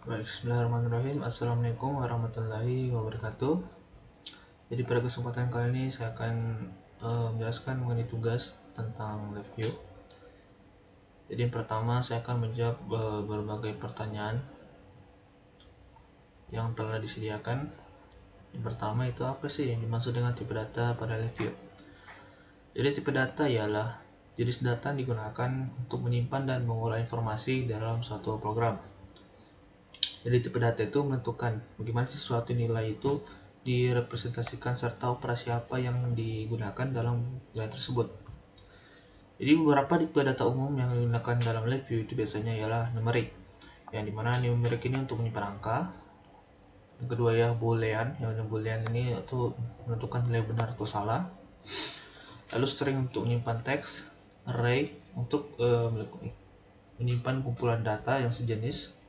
Baik, bismillahirrahmanirrahim. Assalamualaikum warahmatullahi wabarakatuh. Jadi pada kesempatan kali ini saya akan menjelaskan mengenai tugas tentang review. Jadi yang pertama saya akan menjawab berbagai pertanyaan yang telah disediakan. Yang pertama itu apa sih yang dimaksud dengan tipe data pada review? Jadi tipe data ialah jenis data yang digunakan untuk menyimpan dan mengolah informasi dalam suatu program. Jadi tipe data itu menentukan bagaimana sesuatu nilai itu direpresentasikan serta operasi apa yang digunakan dalam nilai tersebut. Jadi beberapa tipe data umum yang digunakan dalam review itu biasanya ialah numerik, yang dimana numerik ini untuk menyimpan angka. Yang kedua ya boolean, yang boolean ini untuk menentukan nilai benar atau salah. Lalu string untuk menyimpan teks, array untuk menyimpan kumpulan data yang sejenis,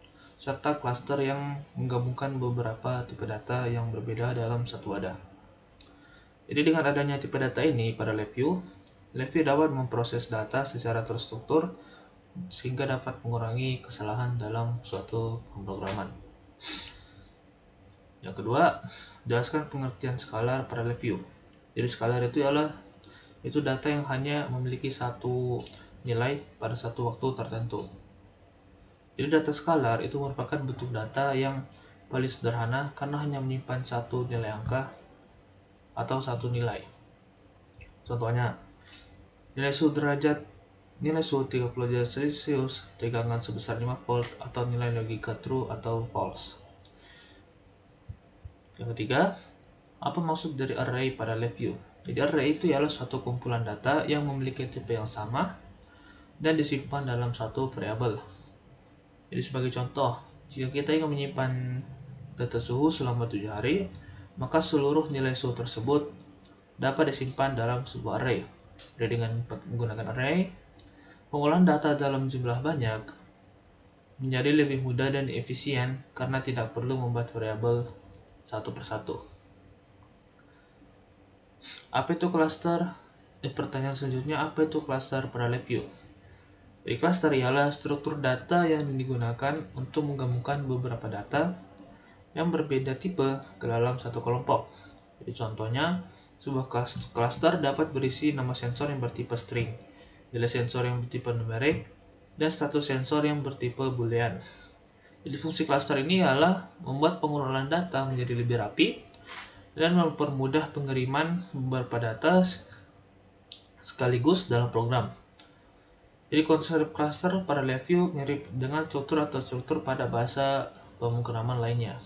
serta cluster yang menggabungkan beberapa tipe data yang berbeda dalam satu wadah. Jadi dengan adanya tipe data ini pada review dapat memproses data secara terstruktur sehingga dapat mengurangi kesalahan dalam suatu pemrograman. Yang kedua, jelaskan pengertian skalar pada review. Jadi skalar itu data yang hanya memiliki satu nilai pada satu waktu tertentu. Jadi data skalar itu merupakan bentuk data yang paling sederhana karena hanya menyimpan satu nilai angka atau satu nilai. Contohnya, nilai suhu 30 derajat Celcius, tegangan sebesar 5 volt, atau nilai logika true atau false. Yang ketiga, apa maksud dari array pada review? Jadi array itu ialah suatu kumpulan data yang memiliki tipe yang sama dan disimpan dalam satu variabel. Jadi sebagai contoh, jika kita ingin menyimpan data suhu selama 7 hari, maka seluruh nilai suhu tersebut dapat disimpan dalam sebuah array. Jadi dengan menggunakan array, pengolahan data dalam jumlah banyak menjadi lebih mudah dan efisien karena tidak perlu membuat variabel satu persatu. Apa itu cluster? Pertanyaan selanjutnya, apa itu cluster pada review? Jadi cluster ialah struktur data yang digunakan untuk menggabungkan beberapa data yang berbeda tipe ke dalam satu kelompok. Jadi contohnya, sebuah cluster dapat berisi nama sensor yang bertipe string, nilai sensor yang bertipe numerik, dan status sensor yang bertipe boolean. Jadi fungsi cluster ini ialah membuat pengelolaan data menjadi lebih rapi dan mempermudah pengiriman beberapa data sekaligus dalam program. Jadi konsep cluster pada review mirip dengan struktur pada bahasa pemrograman lainnya.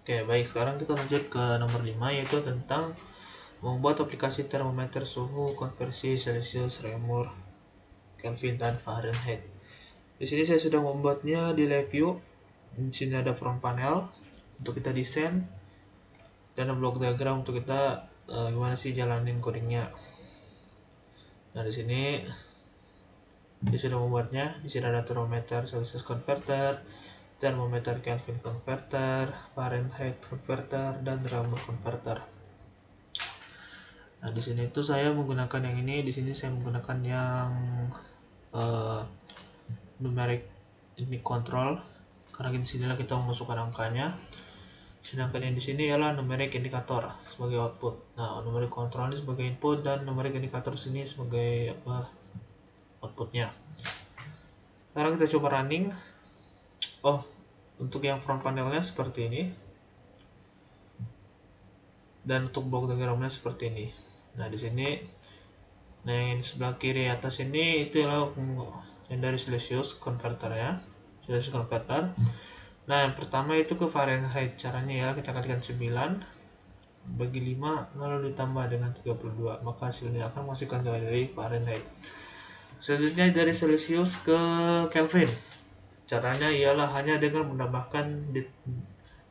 Oke, baik, sekarang kita lanjut ke nomor 5, yaitu tentang membuat aplikasi termometer suhu konversi Celsius, Reaumur, Kelvin, dan Fahrenheit. Di sini saya sudah membuatnya di review. Di sini ada front panel untuk kita desain dan ada block diagram untuk kita gimana sih jalanin codingnya. Nah di sini dia sudah membuatnya. Di sini ada termometer Celsius converter, termometer Kelvin converter, Fahrenheit converter, dan Reaumur converter. Nah di sini itu saya menggunakan yang ini. Di sini saya menggunakan yang numeric ini control karena di sinilah kita memasukkan angkanya. Sedangkan yang di sini ialah numeric indikator sebagai output. Nah, numeric control ini sebagai input dan numeric indikator sini sebagai outputnya. Sekarang kita coba running. Untuk yang front panelnya seperti ini. Dan untuk block diagramnya seperti ini. Nah, di sini yang di sebelah kiri atas ini itu adalah yang dari Celsius converter ya. Celsius converter. Nah, yang pertama itu ke Fahrenheit. Caranya ya kita kalikan 9 bagi 5 lalu ditambah dengan 32, maka hasilnya akan menghasilkan nilai dari Fahrenheit. Selanjutnya dari Celsius ke Kelvin. Caranya ialah hanya dengan menambahkan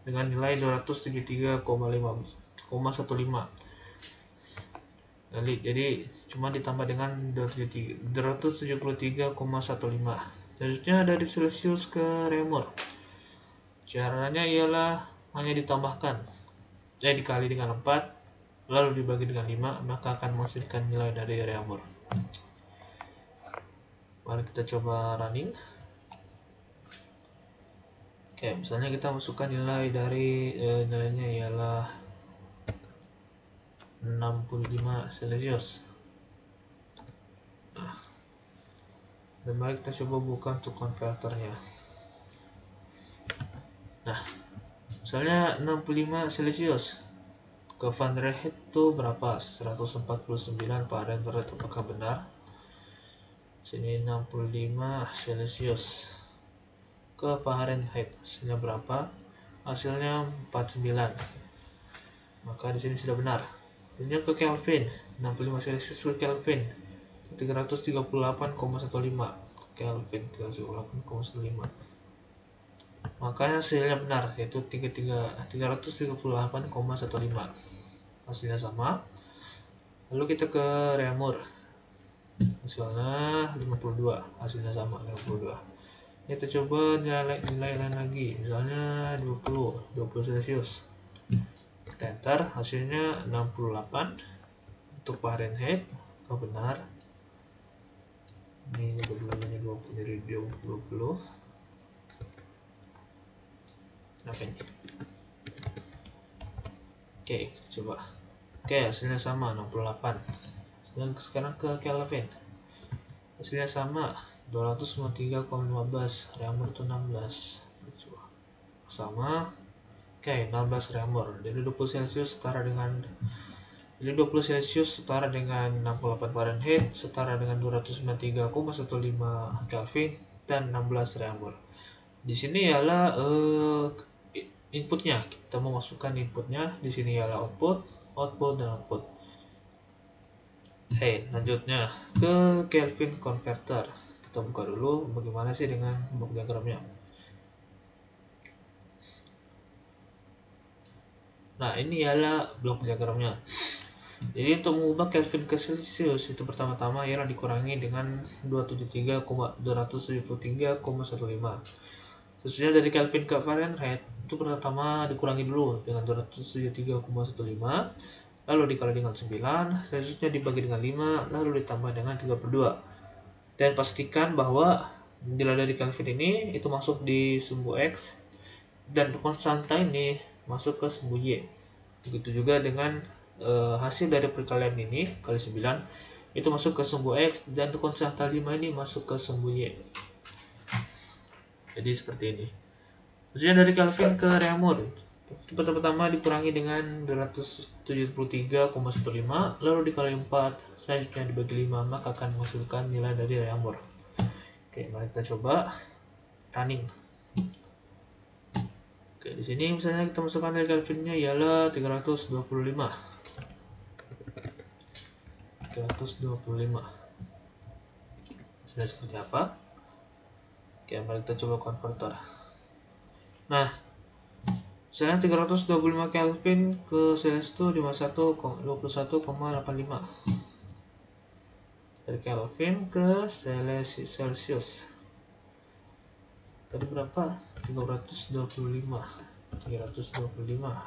dengan nilai 273,15. Jadi cuma ditambah dengan 273,15. Selanjutnya dari Celsius ke Reaumur. Caranya ialah hanya ditambahkan dikali dengan 4 lalu dibagi dengan 5, maka akan menghasilkan nilai dari Reaumur. Mari kita coba running. Oke, misalnya kita masukkan nilai dari nilainya ialah 65 Celsius. Dan mari kita coba buka untuk konverternya. Nah, misalnya 65 Celsius ke Fahrenheit itu berapa? 149 Fahrenheit, apakah benar? Sini 65 Celsius ke Fahrenheit, hasilnya berapa? Hasilnya 49. Maka di sini sudah benar. Ini ke Kelvin, 65 Celsius ke Kelvin 338,15 Kelvin, 338,15. Makanya hasilnya benar, yaitu 338,15. Hasilnya sama. Lalu kita ke Reaumur, hasilnya 52, hasilnya sama 52. Kita coba nilai lain lagi, misalnya 20 Celsius. Kita enter, hasilnya 68 untuk Fahrenheit. Oh benar, ini keduanya 20 dari 20. Apa ini? Oke, coba. Oke, hasilnya sama 68. Dan sekarang ke Kelvin, hasilnya sama 293,15. Reaumur itu 16. Coba. Sama. Oke, 16 Reaumur. Jadi 20 Celsius setara dengan 68 Fahrenheit setara dengan 293,15 Kelvin dan 16 Reaumur. Di sini ialah inputnya. Kita mau masukkan inputnya. Di sini ialah output dan output. Lanjutnya ke Kelvin converter. Kita buka dulu bagaimana sih dengan blok diagramnya. Nah, ini ialah blok diagramnya. Jadi untuk mengubah Kelvin ke Celsius itu pertama-tama ialah dikurangi dengan 273,15. Sesudah dari Kelvin ke Fahrenheit itu pertama dikurangi dulu dengan 273,15, lalu dikali dengan 9, selanjutnya dibagi dengan 5, lalu ditambah dengan 3/2. Dan pastikan bahwa nilai dari Kelvin ini itu masuk di sumbu X dan konstanta ini masuk ke sumbu Y. Begitu juga dengan hasil dari perkalian ini kali 9 itu masuk ke sumbu X dan konstanta 5 ini masuk ke sumbu Y. Jadi seperti ini. Maksudnya dari Kelvin ke Reaumur itu pertama dikurangi dengan 273,15 lalu dikali 4, selanjutnya dibagi 5, maka akan menghasilkan nilai dari Reaumur. Oke, mari kita coba running. Oke, di sini misalnya kita masukkan nilai Kelvinnya ialah 325. Sudah seperti apa? Oke, mari kita coba konverter. Nah, misalnya 325 Kelvin ke Celsius itu 21,85. Dari Kelvin ke Celsius. Tadi berapa? 325.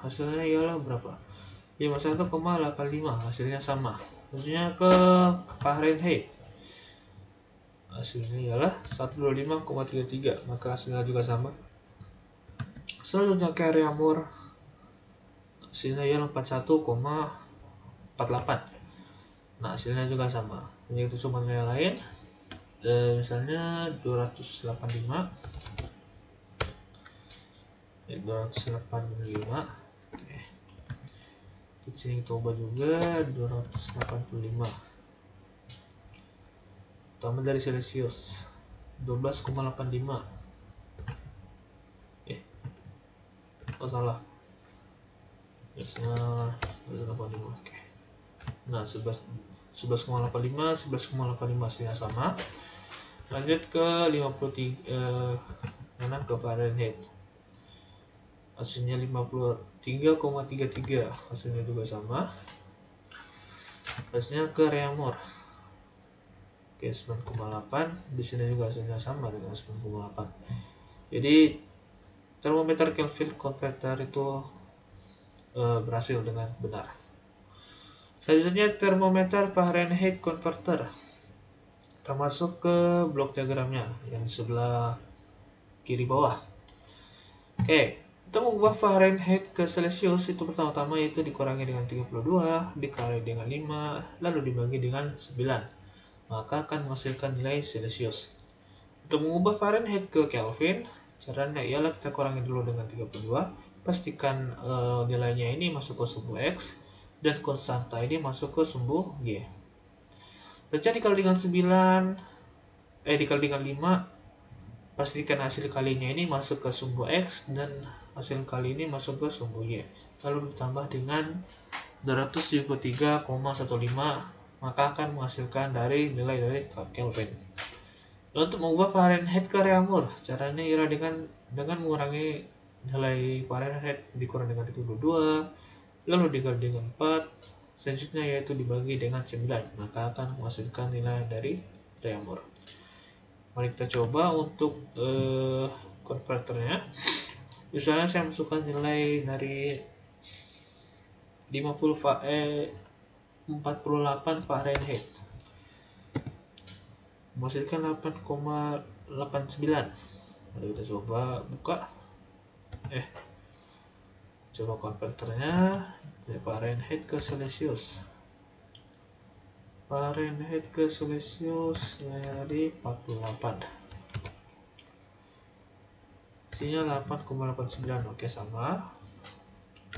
Hasilnya ialah berapa? 51,85. Hasilnya sama. Maksudnya ke Fahrenheit. Hasilnya ialah 125,33. Maka hasilnya juga sama. Selanjutnya ke Reaumur. Hasilnya ialah 41,48. Nah, hasilnya juga sama. Ini itu cuma nilai lain. Misalnya 285. 285. Oke. Di sini kita ubah juga 285. Tambah dari Celsius 12,85. Salah. Biasanya 285. Oke. Nah, 11,85 hasilnya sama. Lanjut ke 53 ke Fahrenheit. Hasilnya 53,33. Hasilnya juga sama. Hasilnya ke Reaumur. Oke, 9,8. Di sini juga hasilnya sama dengan 9,8. Jadi termometer Kelvin converter itu berhasil dengan benar. Selanjutnya termometer Fahrenheit converter. Kita masuk ke blok diagramnya yang di sebelah kiri bawah. Oke, untuk mengubah Fahrenheit ke Celsius itu pertama-tama yaitu dikurangi dengan 32, dikali dengan 5, lalu dibagi dengan 9. Maka akan menghasilkan nilai Celsius. Untuk mengubah Fahrenheit ke Kelvin, caranya ialah kita kurangi dulu dengan 32, pastikan nilainya ini masuk ke sumbu X, dan konstanta ini masuk ke sumbu Y. Jadi dikali dengan 9, dikali dengan 5, pastikan hasil kalinya ini masuk ke sumbu X dan hasil kali ini masuk ke sumbu Y. Lalu ditambah dengan 273,15, maka akan menghasilkan dari nilai dari Kelvin. Lalu untuk mengubah Fahrenheit ke Reaumur, caranya ialah dengan mengurangi nilai Fahrenheit dikurangi dengan 32, lalu dikali dengan 4, selanjutnya yaitu dibagi dengan 9, maka akan menghasilkan nilai dari Reaumur. Mari kita coba untuk konverternya. Misalnya saya masukkan nilai dari 48 Fahrenheit, menghasilkan 8,89. Mari kita coba buka. Coba konverternya dari Fahrenheit ke Celsius. Fahrenheit ke Celsius nilainya tadi 48. Isinya 8,89. Oke, sama.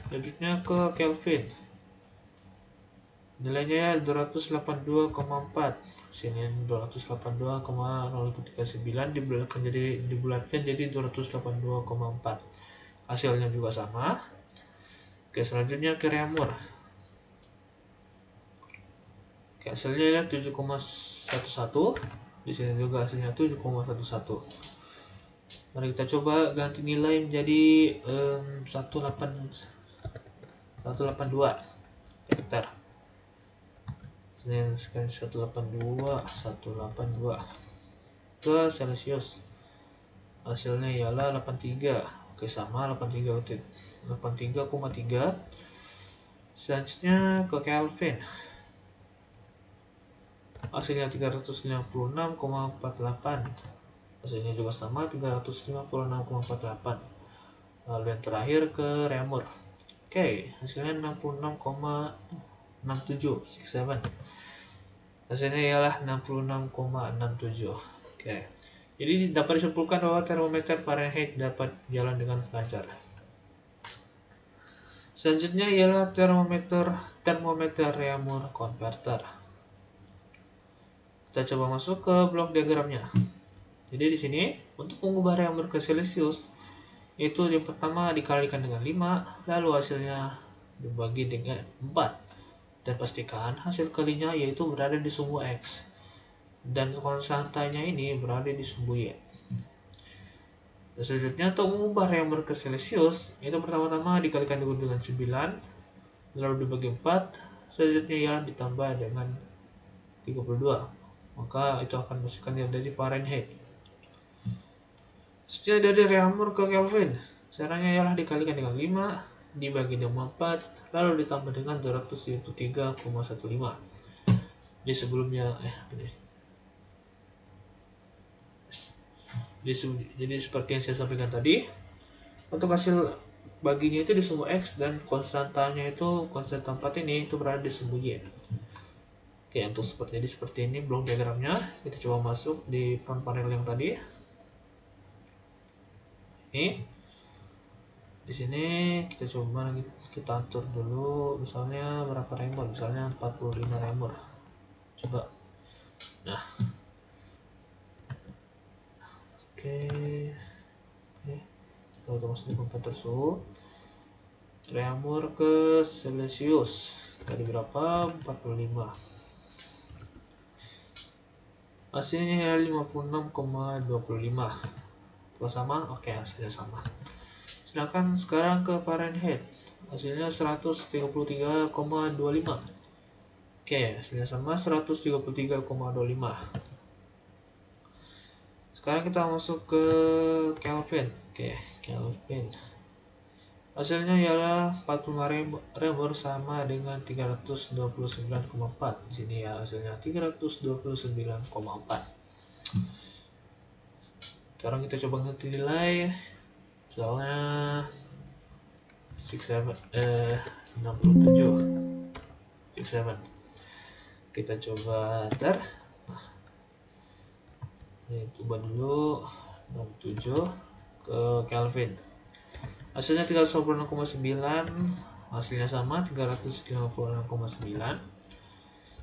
Selanjutnya ke Kelvin. Nilainya 282,4. Sini 282,039 dibulatkan jadi 282,4. Hasilnya juga sama. Oke, selanjutnya ke Reaumur. Oke, hasilnya adalah 7,11. Di sini juga hasilnya 7,11. Mari kita coba ganti nilai menjadi 182. Bentar. Sini sekali 182 ke Celsius. Hasilnya ialah 83. Oke, sama 83,3. Selanjutnya ke Kelvin. Hasilnya 356,48. Hasilnya juga sama 356,48. Lalu yang terakhir ke Reaumur. Oke, hasilnya 66,67. Hasilnya ialah 66,67. Oke. Jadi dapat disimpulkan bahwa termometer Fahrenheit dapat jalan dengan lancar. Selanjutnya ialah termometer Reaumur converter. Kita coba masuk ke blok diagramnya. Jadi di sini untuk mengubah Reaumur ke Celsius itu yang pertama dikalikan dengan 5, lalu hasilnya dibagi dengan 4, dan pastikan hasil kalinya yaitu berada di sumbu X dan konstantanya ini berada di sumbu Y. Dan selanjutnya untuk mengubah Reaumur ke Celsius itu pertama-tama dikalikan dengan 9, lalu dibagi 4, selanjutnya ialah ditambah dengan 32, maka itu akan menghasilkan yang dari Fahrenheit. Selanjutnya dari Reaumur ke Kelvin, caranya ialah dikalikan dengan 5, dibagi dengan 4, lalu ditambah dengan 273,15. Di sebelumnya jadi seperti yang saya sampaikan tadi, untuk hasil baginya itu di sumbu X dan konstantanya itu konstanta 4 ini itu berada di sumbu Y. Oke, untuk seperti ini blok diagramnya. Kita coba masuk di front panel yang tadi. Ini di sini kita coba kita atur dulu, misalnya berapa Reaumur, misalnya 45 Reaumur. Coba. Nah. Oke. Kita masuk di komputer suhu. Reaumur ke Celsius. Tadi berapa? 45. Hasilnya 56,25. Sama? Oke, hasilnya sama. Sedangkan sekarang ke Fahrenheit, hasilnya 133,25. Oke, hasilnya sama 133,25. Sekarang kita masuk ke Kelvin. Oke, Kelvin. Hasilnya ialah 45 remor sama dengan 329,4. Di sini ya hasilnya 329,4. Sekarang kita coba ngerti nilai. Soalnya 67. Kita coba enter. Ini coba dulu 67 ke Kelvin. Hasilnya 356,9. Hasilnya sama 356,9.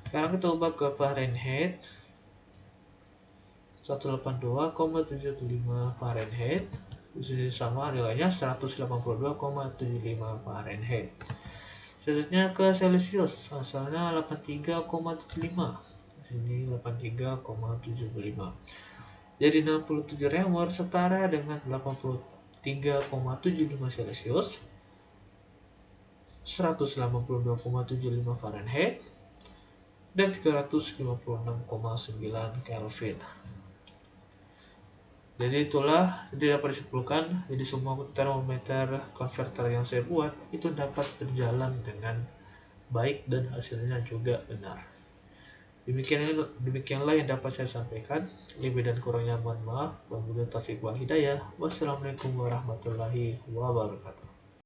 Sekarang kita ubah ke Fahrenheit. 182,75 Fahrenheit. Di sini sama nilainya 182,75 Fahrenheit. Selanjutnya ke Celsius, asalnya 83,75. Di sini 83,75. Jadi 67 remor setara dengan 83,75 Celsius, 182,75 Fahrenheit, dan 356,9 Kelvin. Jadi itulah, dapat disimpulkan, jadi semua termometer konverter yang saya buat itu dapat berjalan dengan baik dan hasilnya juga benar. Demikianlah yang dapat saya sampaikan. Lebih dan kurangnya mohon maaf. Wabillahi taufiq wal hidayah. Wassalamualaikum warahmatullahi wabarakatuh.